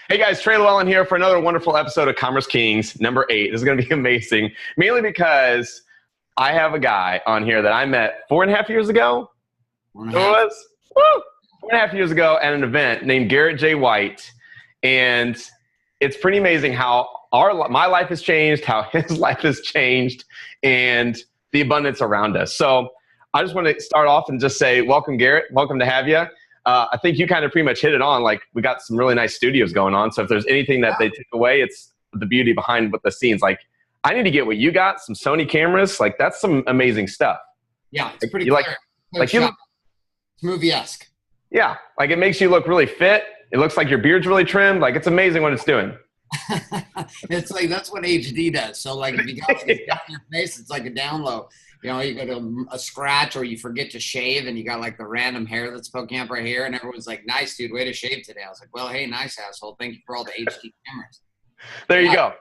Hey guys, Trey Lewellen here for another wonderful episode of Commerce Kings, number 8. This is going to be amazing, mainly because I have a guy on here that I met 4.5 years ago. It was 4.5 years ago at an event named Garrett J. White, and it's pretty amazing how my life has changed, how his life has changed, and the abundance around us. So I just want to start off and just say, welcome, Garrett. Welcome to have you. I think you kind of pretty much hit it on. Like, we got some really nice studios going on. So if there's anything that they take away, it's the beauty behind what the scenes. Like, I need to get what you got, some Sony cameras. Like, that's some amazing stuff. Yeah, it's pretty clear. Like you look, movie-esque. Yeah, like it makes you look really fit. It looks like your beard's really trimmed. Like, it's amazing what it's doing. It's like, that's what HD does. So like, if you got like stuff in your face, it's like a down low. You know, you go to a scratch or you forget to shave and you got like the random hair that's poking up right here, and everyone's like, nice, dude, way to shave today. I was like, well, hey, nice, asshole. Thank you for all the HD cameras. There you go.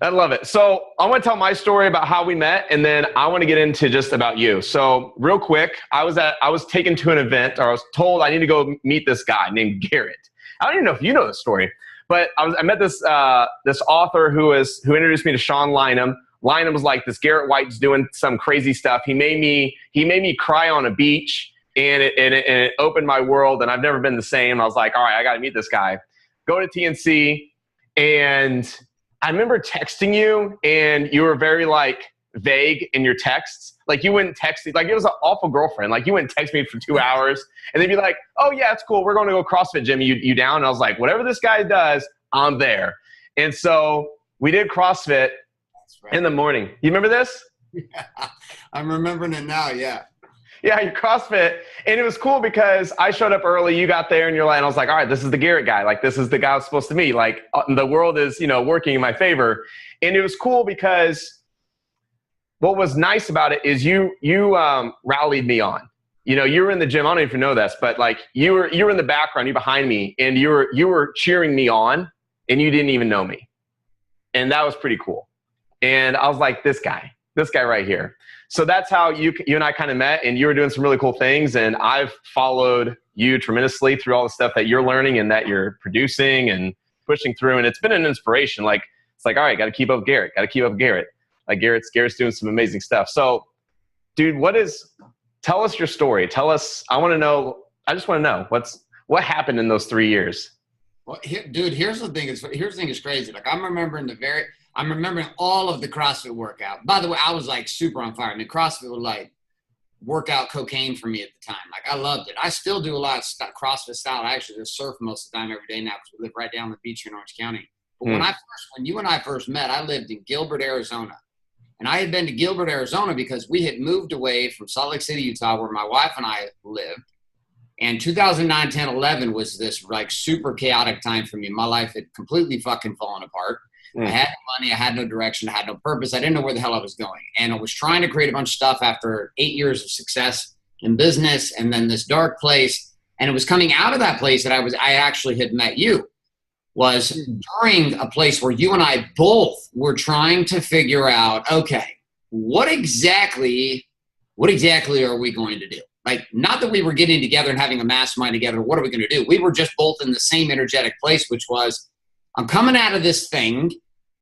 I love it. So I want to tell my story about how we met, and then I want to get into just about you. So real quick, I was taken to an event, or I was told I need to go meet this guy named Garrett. I don't even know if you know the story, but I met this author who introduced me to Sean Lynham. Lynham was like, this Garrett White's doing some crazy stuff. He made me cry on a beach, and it opened my world, and I've never been the same. I was like, all right, I got to meet this guy. Go to TNC, and I remember texting you, and you were very like vague in your texts. Like, you wouldn't text me. Like, it was an awful girlfriend. Like, you wouldn't text me for 2 hours, and then be like, oh yeah, it's cool. We're going to go CrossFit gym. You down? And I was like, whatever this guy does, I'm there. And so we did CrossFit. Right. In the morning. You remember this? Yeah, I'm remembering it now, yeah. Yeah, you CrossFit. And it was cool because I showed up early, you got there, and I was like, all right, this is the Garrett guy. Like, this is the guy I was supposed to meet. Like, the world is, working in my favor. And it was cool because what was nice about it is you rallied me on. You were in the gym. I don't even know this, but like, you were in the background, you behind me, and you were cheering me on, and you didn't even know me. And that was pretty cool. And I was like, this guy right here. So that's how you and I kind of met, and you were doing some really cool things. And I've followed you tremendously through all the stuff that you're learning and that you're producing and pushing through. And it's been an inspiration. Like, it's like, all right, got to keep up with Garrett. Like, Garrett's doing some amazing stuff. So dude, tell us your story. I just want to know what happened in those 3 years. Well, here's the thing is crazy. Like, I'm remembering all of the CrossFit workout. By the way, I was like super on fire. I mean, CrossFit was like workout cocaine for me at the time. Like, I loved it. I still do a lot of CrossFit style. I actually just surf most of the time every day now because we live right down the beach here in Orange County. But when you and I first met, I lived in Gilbert, Arizona. And I had been to Gilbert, Arizona because we had moved away from Salt Lake City, Utah, where my wife and I lived. And 2009, 10, 11 was this like super chaotic time for me. My life had completely fucking fallen apart. I had no money. I had no direction. I had no purpose. I didn't know where the hell I was going. And I was trying to create a bunch of stuff after 8 years of success in business, and then this dark place. And it was coming out of that place that I actually had met you, was during a place where you and I both were trying to figure out, okay, what exactly are we going to do? Like, not that we were getting together and having a mastermind together. What are we going to do? We were just both in the same energetic place, which was, I'm coming out of this thing,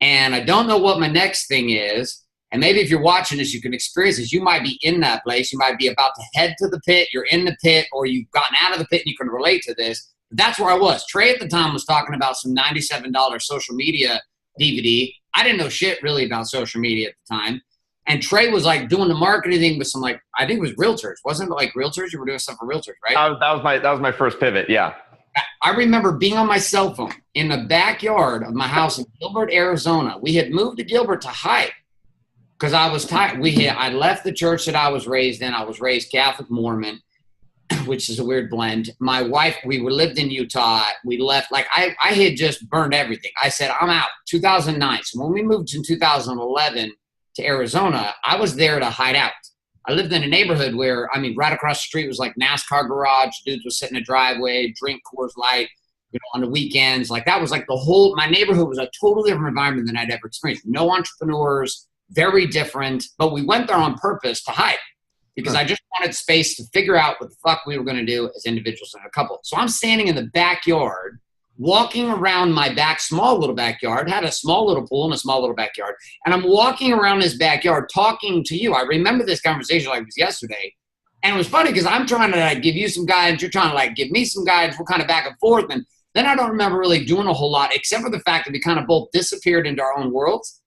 and I don't know what my next thing is. And maybe if you're watching this, you can experience this. You might be in that place. You might be about to head to the pit. You're in the pit, or you've gotten out of the pit and you can relate to this. But that's where I was. Trey at the time was talking about some $97 social media DVD. I didn't know shit really about social media at the time. And Trey was like doing the marketing thing with some, like, I think it was realtors. Wasn't it like realtors? You were doing stuff for realtors, right? That was my first pivot. Yeah. I remember being on my cell phone in the backyard of my house in Gilbert, Arizona. We had moved to Gilbert to hike because I was tired. I left the church that I was raised in. I was raised Catholic Mormon, which is a weird blend. My wife, we lived in Utah. We left, like, I had just burned everything. I said, I'm out. 2009. So when we moved in 2011 to Arizona, I was there to hide out. I lived in a neighborhood where, right across the street was like NASCAR garage. Dudes would sit in the driveway, drink Coors Light, on the weekends. Like, that was like my neighborhood was a totally different environment than I'd ever experienced. No entrepreneurs, very different. But we went there on purpose to hide because I just wanted space to figure out what the fuck we were going to do as individuals and a couple. So I'm standing in the backyard walking around my small little backyard, had a small little pool and a small little backyard. And I'm walking around this backyard talking to you. I remember this conversation like it was yesterday. And it was funny because I'm trying to like give you some guidance. You're trying to like give me some guidance. We're kind of back and forth. And then I don't remember really doing a whole lot, except for the fact that we kind of both disappeared into our own worlds.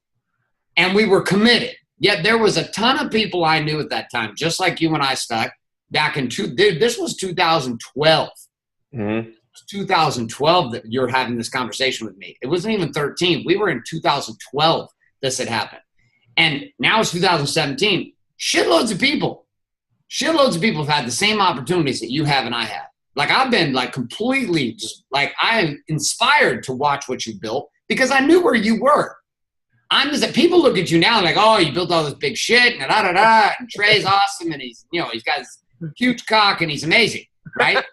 And we were committed. Yet there was a ton of people I knew at that time, just like you and I stuck back in this was 2012. Mm-hmm. 2012 that you're having this conversation with me. It wasn't even 13. We were in 2012 this had happened. And now it's 2017. Shitloads of people have had the same opportunities that you have and I have. Like I've been like completely just like I'm inspired to watch what you built because I knew where you were. I'm just that people look at you now and like, oh, you built all this big shit and da-da-da-da, and Trey's awesome and he's got this huge cock and he's amazing. Right?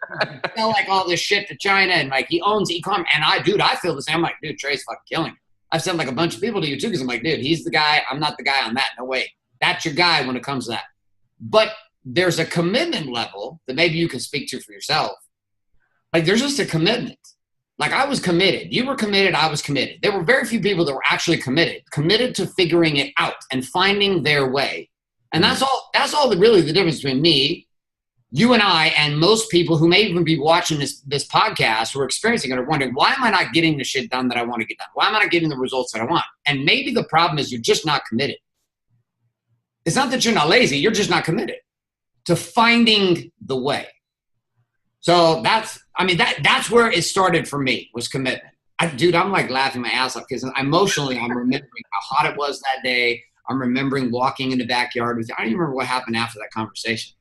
Sell like all this shit to China and like he owns e-commerce. And I feel the same. I'm like, dude, Trey's fucking killing it. I've sent like a bunch of people to you too because I'm like, dude, he's the guy. I'm not the guy on that. No way. That's your guy when it comes to that. But there's a commitment level that maybe you can speak to for yourself. Like there's just a commitment. Like I was committed. You were committed. I was committed. There were very few people that were actually committed to figuring it out and finding their way. And that's all really the difference between me, you and I, and most people who may even be watching this podcast who are experiencing it are wondering, why am I not getting the shit done that I want to get done? Why am I not getting the results that I want? And maybe the problem is you're just not committed. It's not that you're not lazy. You're just not committed to finding the way. So that's where it started for me, was commitment. Dude, I'm like laughing my ass off because emotionally I'm remembering how hot it was that day. I'm remembering walking in the backyard with you. I don't even remember what happened after that conversation.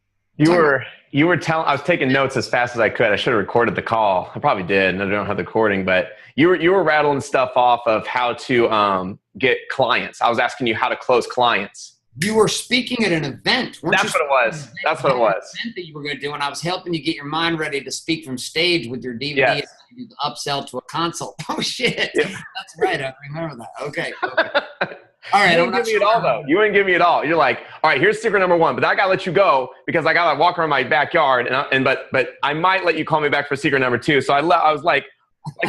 You were telling, I was taking notes as fast as I could. I should have recorded the call. I probably did, and I don't have the recording, but you were rattling stuff off of how to get clients. I was asking you how to close clients. You were speaking at an event. That's what it was. That's what it was. Event that you were going to do, and I was helping you get your mind ready to speak from stage with your DVD yes. and upsell to a consult. Oh, shit. Yeah. That's right. I remember that. Okay. All right. You didn't give me it all, though. You didn't give me it all. You're like, all right, here's secret number one, but I got to let you go because I got to walk around my backyard, but I might let you call me back for secret number two. So I was like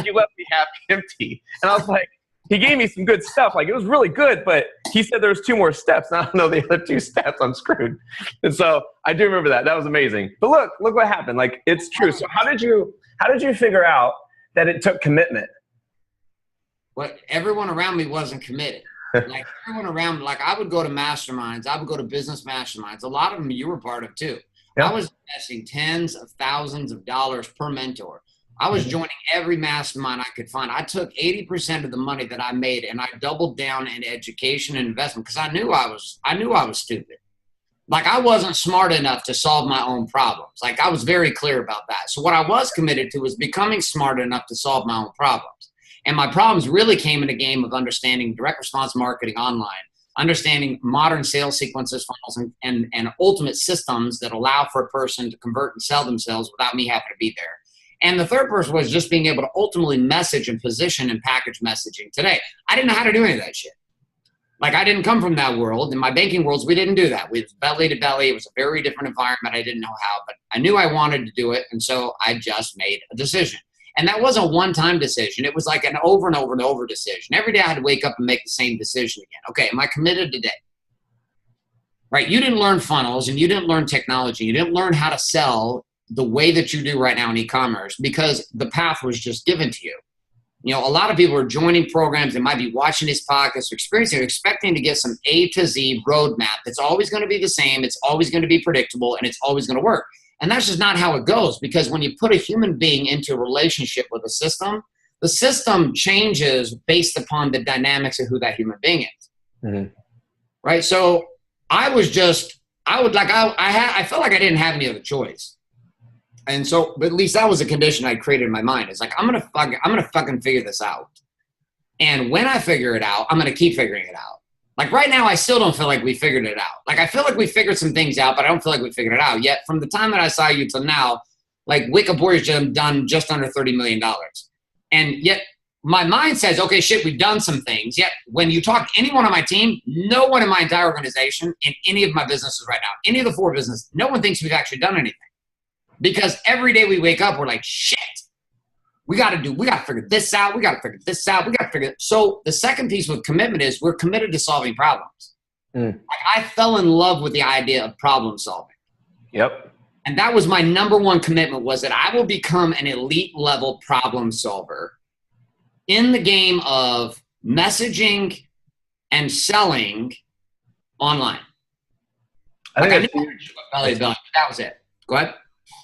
you left me half empty. And I was like, he gave me some good stuff. Like, it was really good, but he said there was 2 more steps. And I don't know the other 2 steps. I'm screwed. And so I do remember that. That was amazing. But look what happened. Like, it's true. So how did you figure out that it took commitment? Well, everyone around me wasn't committed. Like everyone around me, like I would go to masterminds. I would go to business masterminds. A lot of them you were part of too. Yep. I was investing tens of thousands of dollars per mentor. I was joining every mastermind I could find. I took 80% of the money that I made and I doubled down in education and investment because I knew I was stupid. Like I wasn't smart enough to solve my own problems. Like I was very clear about that. So what I was committed to was becoming smart enough to solve my own problems. And my problems really came in a game of understanding direct response marketing online, understanding modern sales sequences, funnels, and ultimate systems that allow for a person to convert and sell themselves without me having to be there. And the third person was just being able to ultimately message and position and package messaging today. I didn't know how to do any of that shit. Like I didn't come from that world. In my banking worlds, we didn't do that. We was belly to belly. It was a very different environment. I didn't know how, but I knew I wanted to do it. And so I just made a decision. And that wasn't a one-time decision. It was like an over and over and over decision. Every day I had to wake up and make the same decision again. Okay, am I committed today? Right? You didn't learn funnels and you didn't learn technology. You didn't learn how to sell the way that you do right now in e-commerce because the path was just given to you. You know, a lot of people are joining programs. They might be watching these podcasts, experiencing, expecting to get some A to Z roadmap that's always going to be the same. It's always going to be predictable and it's always going to work. And that's just not how it goes because when you put a human being into a relationship with a system, the system changes based upon the dynamics of who that human being is. Mm-hmm. Right? So I felt like I didn't have any other choice. And so, but at least that was a condition I created in my mind. It's like, I'm going to fucking figure this out. And when I figure it out, I'm going to keep figuring it out. Like right now, I still don't feel like we figured it out. Like I feel like we figured some things out, but I don't feel like we figured it out yet. From the time that I saw you till now, like Wicca Warriors done just under $30 million. And yet my mind says, okay, shit, we've done some things. Yet when you talk to anyone on my team, no one in my entire organization, in any of my businesses right now, any of the 4 businesses, no one thinks we've actually done anything. Because every day we wake up, we're like, shit, We got to figure this out. We got to figure this out. We got to figure. So the second piece with commitment is we're committed to solving problems. Like I fell in love with the idea of problem solving. Yep. And that was my number one commitment, was that I will become an elite level problem solver in the game of messaging and selling online. That was it. Go ahead.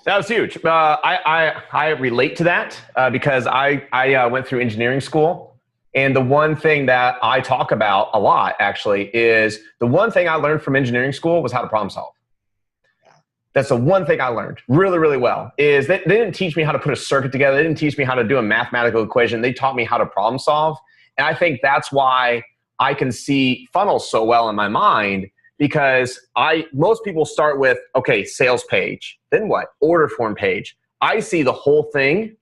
That was huge. I relate to that because I went through engineering school. And the one thing that I talk about a lot, actually, is the one thing I learned from engineering school was how to problem solve. That's the one thing I learned really, really well, is they didn't teach me how to put a circuit together. They didn't teach me how to do a mathematical equation. They taught me how to problem solve. And I think that's why I can see funnels so well in my mind, because most people start with, okay, sales page, then what? Order form page. I see the whole thing,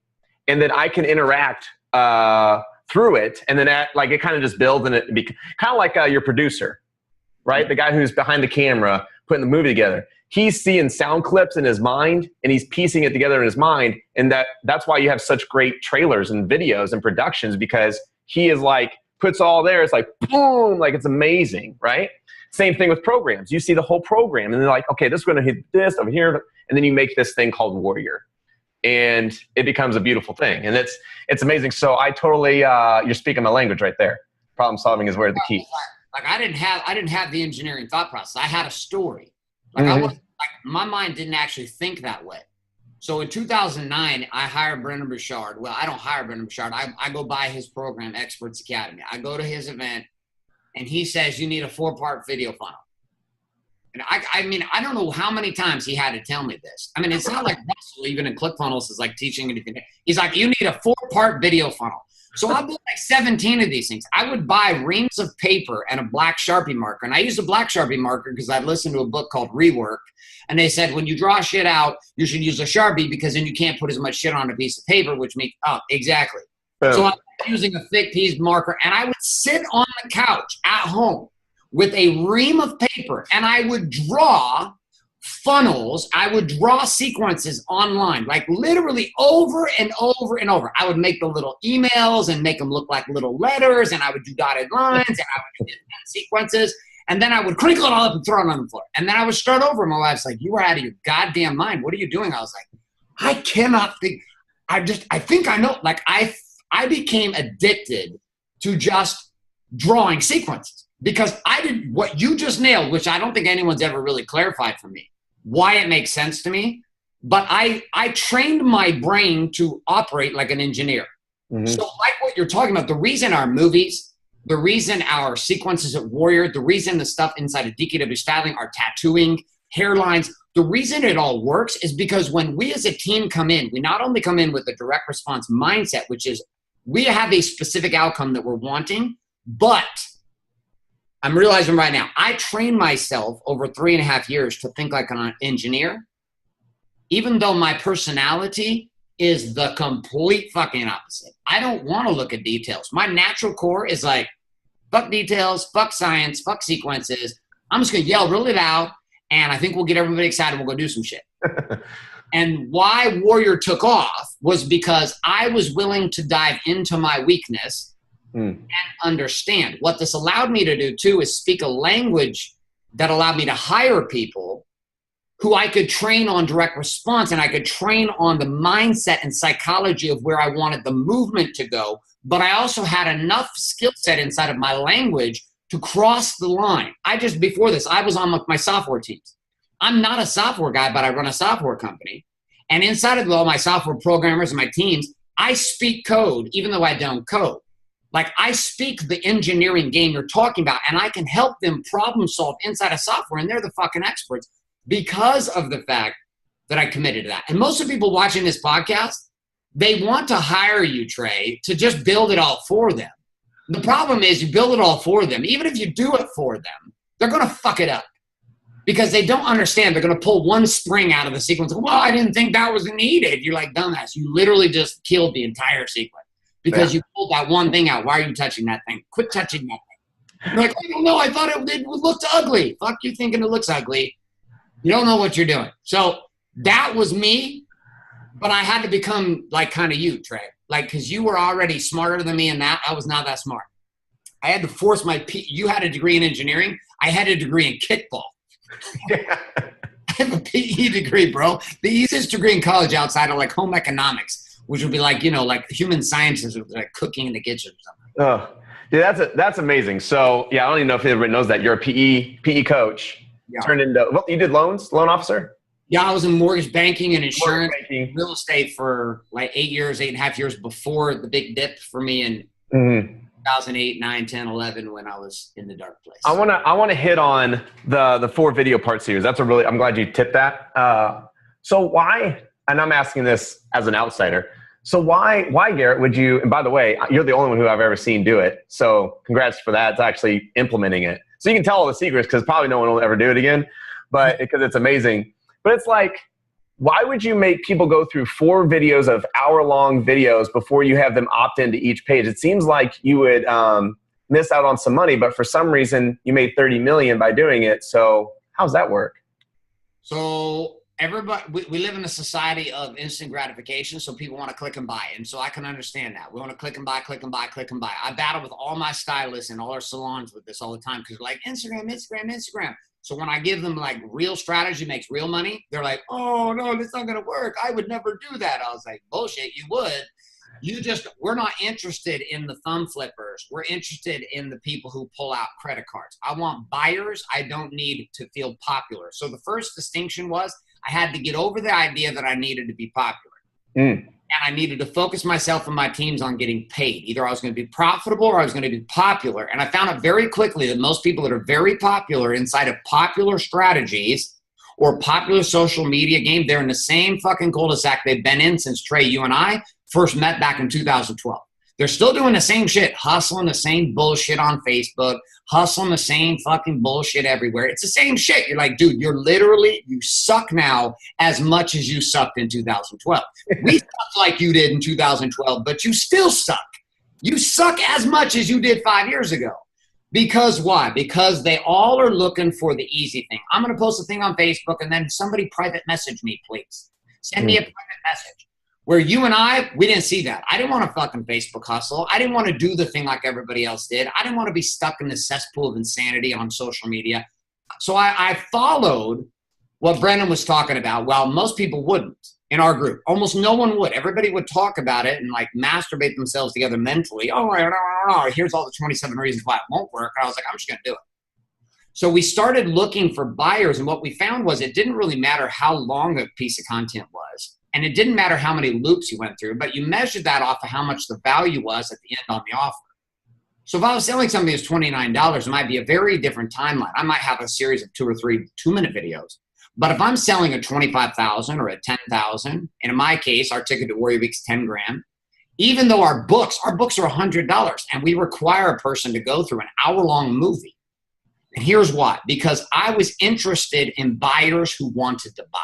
and then I can interact through it, and then it kind of just builds, and it kind of like your producer, right? The guy who's behind the camera putting the movie together. He's seeing sound clips in his mind, and he's piecing it together in his mind, and that's why you have such great trailers and videos and productions, because he is like puts all there. It's like boom, like it's amazing, right? Same thing with programs. You see the whole program, and they're like, okay, this is going to hit this over here, and then you make this thing called Warrior, and it becomes a beautiful thing, and it's amazing. So I totally, you're speaking my language right there. Problem solving is where the key. Like I didn't have the engineering thought process. I had a story. Like my mind didn't actually think that way. So in 2009, I hired Brendan Bouchard. Well, I don't hire Brendan Bouchard. I go buy his program, Experts Academy. I go to his event, and he says, you need a 4-part video funnel. And I mean, I don't know how many times he had to tell me this. I mean, it's not like Russell, even in ClickFunnels, is like teaching anything. He's like, you need a 4-part video funnel. So I bought like 17 of these things. I would buy reams of paper and a black Sharpie marker. And I used a black Sharpie marker because I'd listened to a book called Rework. And they said, when you draw shit out, you should use a Sharpie because then you can't put as much shit on a piece of paper, which makes, exactly. Boom. So I was using a thick piece marker, and I would sit on the couch at home with a ream of paper, and I would draw funnels. I would draw sequences online, like literally over and over and over. I would make the little emails and make them look like little letters, and I would do dotted lines, and I would do sequences, and then I would crinkle it all up and throw it on the floor. And then I would start over. My wife's like, you were out of your goddamn mind. What are you doing? I was like, I cannot think. I think I know. Like I became addicted to just drawing sequences because I did what you just nailed, which I don't think anyone's ever really clarified for me, why it makes sense to me. But I trained my brain to operate like an engineer. Mm-hmm. So like what you're talking about, the reason our movies, the reason our sequences at Warrior, the reason the stuff inside of DKW Styling, our tattooing, hairlines, the reason it all works is because when we as a team come in, we not only come in with a direct response mindset, which is we have a specific outcome that we're wanting, but I'm realizing right now, I trained myself over 3.5 years to think like an engineer, even though my personality is the complete fucking opposite. I don't want to look at details. My natural core is like, fuck details, fuck science, fuck sequences. I'm just going to yell really loud, and I think we'll get everybody excited. We'll go do some shit. And why Warrior took off was because I was willing to dive into my weakness and understand. What this allowed me to do, too, is speak a language that allowed me to hire people who I could train on direct response, and I could train on the mindset and psychology of where I wanted the movement to go. But I also had enough skill set inside of my language to cross the line. Before this, I was on my software teams. I'm not a software guy, but I run a software company. And inside of all my software programmers and my teams, I speak code, even though I don't code. Like I speak the engineering game you're talking about, and I can help them problem solve inside of software, and they're the fucking experts because of the fact that I committed to that. And most of the people watching this podcast, they want to hire you, Trey, to just build it all for them. The problem is you build it all for them. Even if you do it for them, they're going to fuck it up because they don't understand. They're going to pull one spring out of the sequence. Well, I didn't think that was needed. You're like, dumbass. You literally just killed the entire sequence because you pulled that one thing out. Why are you touching that thing? Quit touching that thing. You're like, I don't know. I thought it looked ugly. Fuck you thinking it looks ugly. You don't know what you're doing. So that was me, but I had to become like kind of you, Trey. like, because you were already smarter than me in that. I was not that smart. I had to force you had a degree in engineering. I had a degree in kickball. Yeah. I have a PE degree, bro. The easiest degree in college outside of like home economics, which would be like, you know, like human sciences, like cooking in the kitchen or something. Oh, yeah, that's amazing. So yeah, I don't even know if everybody knows that you're a PE coach. Yeah. Turned into, well, you did loan officer? Yeah, I was in mortgage banking and insurance, banking. real estate for like 8.5 years before the big dip for me in 2008, 9, 10, 11 when I was in the dark place. I want to hit on the 4 video part series. I'm glad you tipped that. So why, and I'm asking this as an outsider, so why Garrett would you, and by the way, you're the only one who I've ever seen do it. So congrats for that. It's actually implementing it. So you can tell all the secrets because probably no one will ever do it again, but because it's amazing. But it's like, why would you make people go through 4 videos of hour-long videos before you have them opt into each page? It seems like you would miss out on some money, but for some reason you made $30 million by doing it. So how's that work? So everybody, we live in a society of instant gratification. So people want to click and buy. And so I can understand that. We want to click and buy, click and buy, click and buy. I battle with all my stylists and all our salons with this all the time because like Instagram. So when I give them like real strategy makes real money, they're like, oh no, that's not going to work. I would never do that. I was like, bullshit, you would. We're not interested in the thumb flippers. We're interested in the people who pull out credit cards. I want buyers. I don't need to feel popular. So the first distinction was I had to get over the idea that I needed to be popular. And I needed to focus myself and my teams on getting paid. Either I was going to be profitable or I was going to be popular. And I found out very quickly that most people that are very popular inside of popular strategies or popular social media game, they're in the same fucking cul-de-sac they've been in since Trey, you and I first met back in 2012. They're still doing the same shit, hustling the same bullshit on Facebook, hustling the same fucking bullshit everywhere. It's the same shit. You're like, dude, you suck now as much as you sucked in 2012. We suck like you did in 2012, but you still suck. You suck as much as you did 5 years ago. Because why? Because they all are looking for the easy thing. I'm going to post a thing on Facebook and then somebody private message me, please. Send me a private message. Where you and I, we didn't see that. I didn't want to fucking Facebook hustle. I didn't want to do the thing like everybody else did. I didn't want to be stuck in the cesspool of insanity on social media. So I followed what Brendan was talking about. Well, most people wouldn't in our group. Almost no one would. Everybody would talk about it and like masturbate themselves together mentally. Oh, here's all the 27 reasons why it won't work. And I was like, I'm just going to do it. So we started looking for buyers. And what we found was it didn't really matter how long a piece of content was. And it didn't matter how many loops you went through, but you measured that off of how much the value was at the end on the offer. So if I was selling something that's $29, it might be a very different timeline. I might have a series of 2 or 3 2-minute videos. But if I'm selling a $25,000 or a $10,000, and in my case, our ticket to Warrior Week's $10,000, even though our books are $100, and we require a person to go through an hour-long movie. And here's why. Because I was interested in buyers who wanted to buy.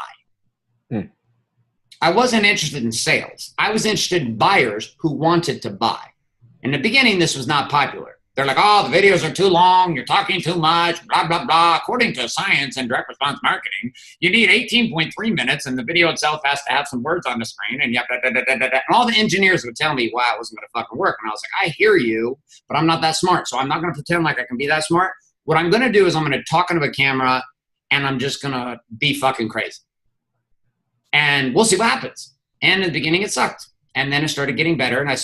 I wasn't interested in sales. I was interested in buyers who wanted to buy. In the beginning, this was not popular. They're like, oh, the videos are too long. You're talking too much, blah, blah, blah. According to science and direct response marketing, you need 18.3 minutes, and the video itself has to have some words on the screen. And, and all the engineers would tell me why it wasn't going to fucking work. And I was like, I hear you, but I'm not that smart. So I'm not going to pretend like I can be that smart. What I'm going to do is I'm going to talk into a camera, and I'm just going to be fucking crazy. And we'll see what happens. And in the beginning, it sucked. And then it started getting better. And I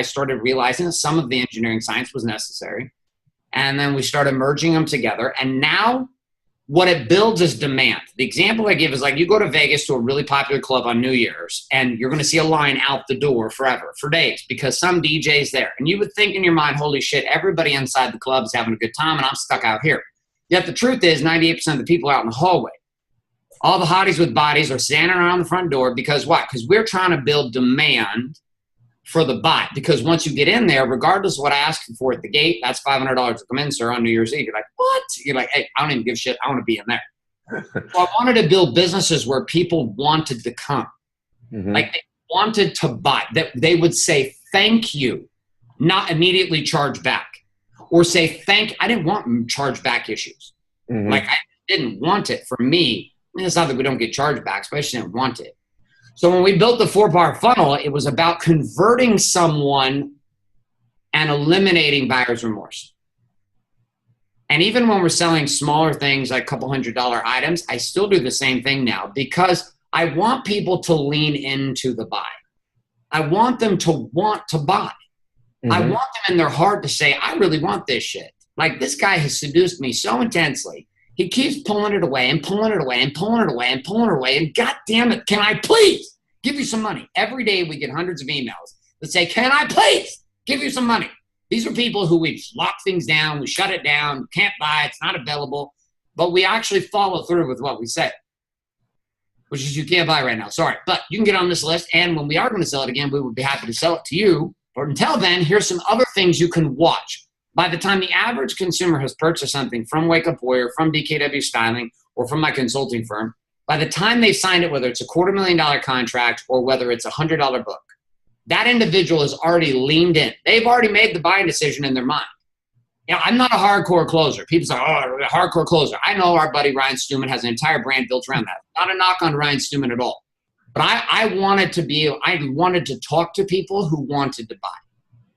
started realizing that some of the engineering science was necessary. And then we started merging them together. And now what it builds is demand. The example I give is like you go to Vegas to a really popular club on New Year's, and you're going to see a line out the door forever, for days, because some DJ's there. And you would think in your mind, holy shit, everybody inside the club is having a good time, and I'm stuck out here. Yet the truth is 98% of the people out in the hallway, all the hotties with bodies are standing around the front door because what? Because we're trying to build demand for the buy. Because once you get in there, regardless of what I ask you for at the gate, that's $500 to come in, sir, on New Year's Eve. You're like, what? You're like, hey, I don't even give a shit. I want to be in there. So I wanted to build businesses where people wanted to come. Like they wanted to buy. That they would say, thank you, not immediately charge back. Or say, I didn't want charge back issues. Like I didn't want it for me. It's not that we don't get chargebacks, but I just didn't want it. So when we built the 4-part funnel, it was about converting someone and eliminating buyer's remorse. And even when we're selling smaller things like a couple $100 items, I still do the same thing now because I want people to lean into the buy. I want them to want to buy. Mm-hmm. I want them in their heart to say, I really want this shit. Like, this guy has seduced me so intensely. He keeps pulling it away and pulling it away and pulling it away and pulling it away. And God damn it, can I please give you some money? Every day we get hundreds of emails that say, can I please give you some money? These are people who we've locked things down, we shut it down, can't buy, it's not available, but we actually follow through with what we say, which is you can't buy right now. Sorry, but you can get on this list, and when we are going to sell it again, we would be happy to sell it to you. But until then, here's some other things you can watch. By the time the average consumer has purchased something from Wake Up Warrior, from DKW Styling, or from my consulting firm, by the time they've signed it, whether it's a $250,000 contract or whether it's a $100 book, that individual has already leaned in. They've already made the buying decision in their mind. You know, I'm not a hardcore closer. People say, oh, a hardcore closer. I know our buddy Ryan Stewman has an entire brand built around that. Not a knock on Ryan Stewman at all. But I wanted to talk to people who wanted to buy.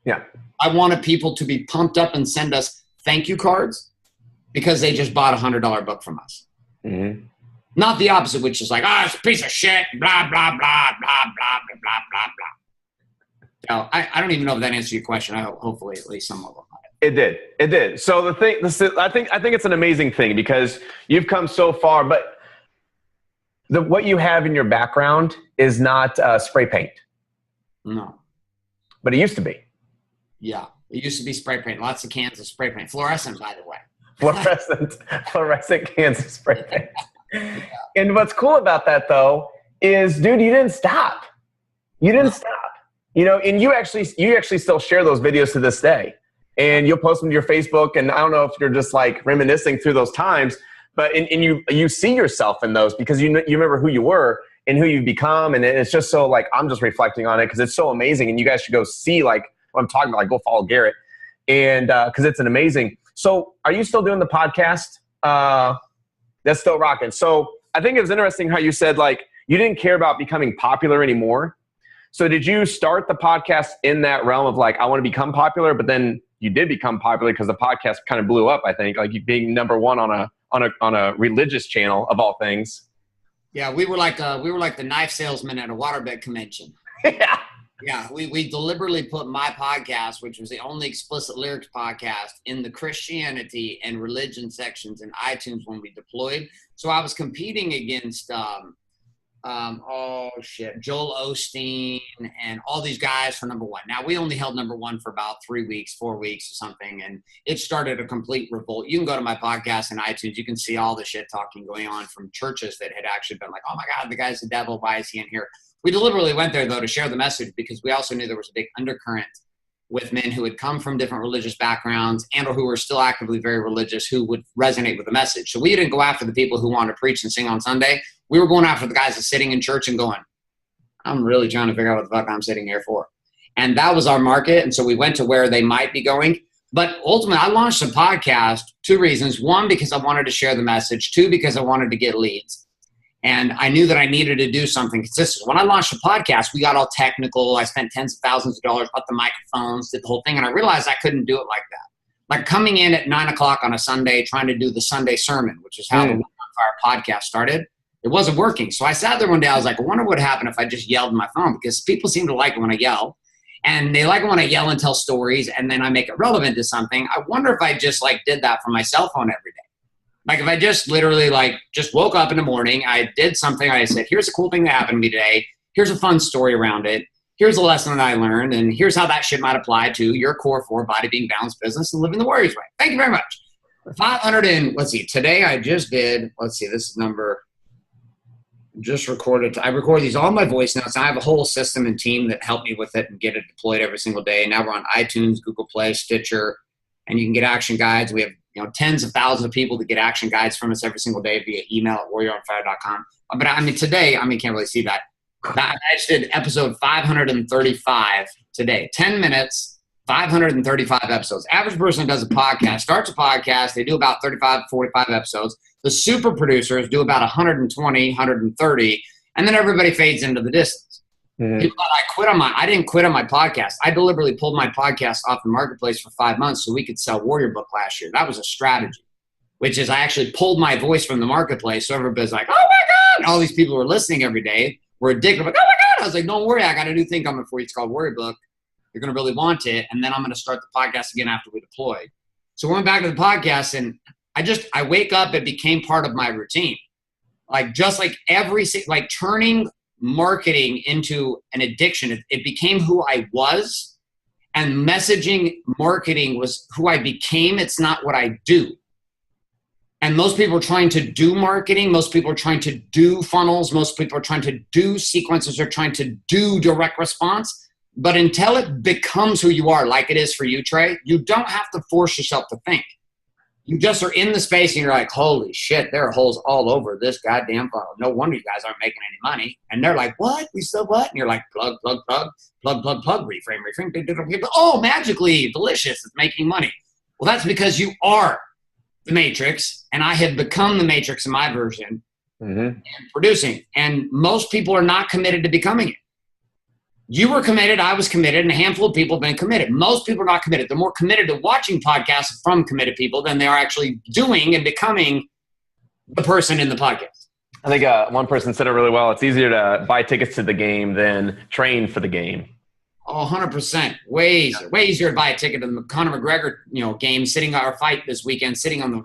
Yeah. I wanted people to be pumped up and send us thank you cards because they just bought a $100 book from us. Mm-hmm. Not the opposite, which is like, it's a piece of shit, blah, blah, blah, blah, blah, blah, blah, blah, blah. Now, I don't even know if that answered your question. Hopefully at least some of them. It did. So I think it's an amazing thing because you've come so far, but what you have in your background is not spray paint. No. But it used to be. Yeah. It used to be spray paint. Lots of cans of spray paint. Fluorescent, by the way. Fluorescent cans of spray paint. Yeah. And what's cool about that, though, is, dude, you didn't stop. Stop. You know, and you actually still share those videos to this day. And you'll post them to your Facebook. And I don't know if you're just like reminiscing through those times, but and you see yourself in those because you remember who you were and who you've become. And it's just so like, I'm just reflecting on it because it's so amazing. And you guys should go see like what I'm talking about. Like, go follow Garrett. And because it's an amazing. So are you still doing the podcast? That's still rocking. So I think it was interesting how you said like you didn't care about becoming popular anymore. So did you start the podcast in that realm of like, I want to become popular, but then you did become popular because the podcast kind of blew up, I think, like you being number one on a religious channel of all things. Yeah, we were like the knife salesman at a waterbed convention. Yeah. Yeah, we deliberately put my podcast, which was the only explicit lyrics podcast, in the Christianity and religion sections in iTunes when we deployed. So I was competing against Joel Osteen and all these guys for number one. Now, we only held number one for about 3 weeks, 4 weeks or something, and it started a complete revolt. You can go to my podcast in iTunes. You can see all the shit talking going on from churches that had actually been like, oh my God, the guy's the devil. Why is he in here? We deliberately went there, though, to share the message because we also knew there was a big undercurrent with men who had come from different religious backgrounds and or who were still actively very religious who would resonate with the message. So we didn't go after the people who wanted to preach and sing on Sunday. We were going after the guys that sitting in church and going, I'm really trying to figure out what the fuck I'm sitting here for. And that was our market. And so we went to where they might be going. But ultimately, I launched a podcast, 2 reasons. 1, because I wanted to share the message. 2, because I wanted to get leads. And I knew that I needed to do something consistent. When I launched a podcast, we got all technical. I spent tens of thousands of dollars, bought the microphones, did the whole thing. And I realized I couldn't do it like that. Like coming in at 9 o'clock on a Sunday, trying to do the Sunday sermon, which is how the Walk on Fire podcast started. It wasn't working. So I sat there one day. I was like, I wonder what would happen if I just yelled in my phone, because people seem to like it when I yell. And they like it when I yell and tell stories and then I make it relevant to something. I wonder if I just like did that for my cell phone every day. Like if I just literally like just woke up in the morning, I did something, I said, here's a cool thing that happened to me today. Here's a fun story around it. Here's a lesson that I learned. And here's how that shit might apply to your core 4 body being balanced business and living the Warriors way. Thank you very much. 500 and let's see, today I just did, let's see, this is number, just recorded. I record these all in my voice notes. I have a whole system and team that help me with it and get it deployed every single day. Now we're on iTunes, Google Play, Stitcher, and you can get action guides. We have tens of thousands of people that get action guides from us every single day via email at warrioronfire.com. But I mean, today, can't really see that. I just did episode 535 today. 10 minutes, 535 episodes. Average person does a podcast, starts a podcast. They do about 35, 45 episodes. The super producers do about 120, 130. And then everybody fades into the distance. People thought I didn't quit on my podcast. I deliberately pulled my podcast off the marketplace for 5 months so we could sell Warrior Book last year. That was a strategy, which is I actually pulled my voice from the marketplace. So everybody's like, oh my God. All these people who are listening every day were addicted. Like, oh my God. I was like, don't worry. I got a new thing coming for you. It's called Warrior Book. You're going to really want it. And then I'm going to start the podcast again after we deploy. So we went back to the podcast, and I wake up, it became part of my routine. Like just like like turning marketing into an addiction. It became who I was, and messaging marketing was who I became. It's not what I do. And most people are trying to do marketing. Most people are trying to do funnels. Most people are trying to do sequences. They're trying to do direct response. But until it becomes who you are, like it is for you, Trey, you don't have to force yourself to think. You just are in the space and you're like, holy shit, there are holes all over this goddamn funnel. No wonder you guys aren't making any money. And they're like, what? We still what? And you're like, plug, plug, plug, plug, plug, plug, reframe. Oh, magically delicious. It's making money. Well, that's because you are the Matrix, and I have become the Matrix in my version and producing. And most people are not committed to becoming it. You were committed, I was committed, and a handful of people have been committed. Most people are not committed. They're more committed to watching podcasts from committed people than they are actually doing and becoming the person in the podcast. I think one person said it really well. It's easier to buy tickets to the game than train for the game. Oh, 100%. Way easier to buy a ticket to the Conor McGregor, game, sitting our fight this weekend, sitting on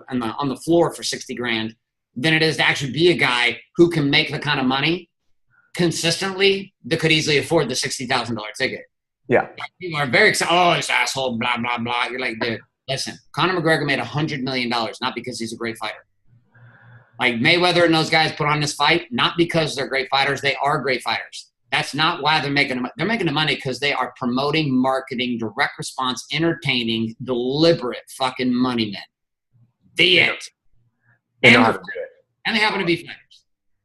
the floor for $60,000 than it is to actually be a guy who can make the kind of money consistently that could easily afford the $60,000 ticket. Yeah. People are very excited. Oh, this asshole, blah, blah, blah. You're like, dude, listen, Conor McGregor made $100 million, not because he's a great fighter. Like Mayweather and those guys put on this fight, not because they're great fighters. They are great fighters. That's not why they're making the money. They're making the money because they are promoting, marketing, direct response, entertaining, deliberate fucking money men. The end. They know how to do it. And they happen to be fighters.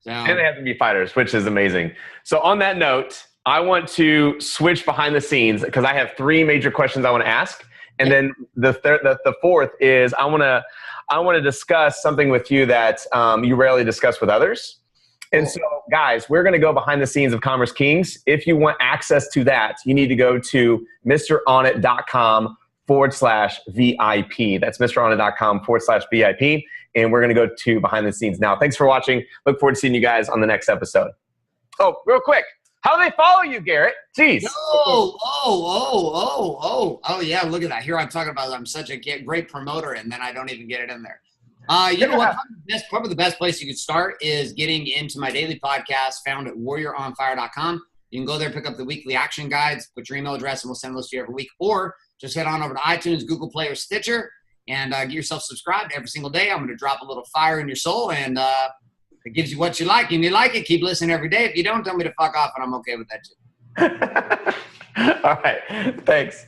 And they have to be fighters, which is amazing. So on that note, I want to switch behind the scenes because I have 3 major questions I want to ask. And then the fourth is I want to discuss something with you that you rarely discuss with others. And so, guys, we're going to go behind the scenes of Commerce Kings. If you want access to that, you need to go to mronit.com/VIP. That's mronit.com/VIP. And we're going to go to behind the scenes now. Thanks for watching. Look forward to seeing you guys on the next episode. Oh, real quick. How do they follow you, Garrett? Jeez. Oh, yeah, look at that. Here I'm talking about I'm such a great promoter, and then I don't even get it in there. You know what? Probably the best place you could start is getting into my daily podcast found at warrioronfire.com. You can go there, pick up the weekly action guides, put your email address, and we'll send those to you every week. Or just head on over to iTunes, Google Play, or Stitcher, and get yourself subscribed every single day. I'm going to drop a little fire in your soul, and it gives you what you like. And you like it, keep listening every day. If you don't, tell me to fuck off, and I'm okay with that too. All right. Thanks.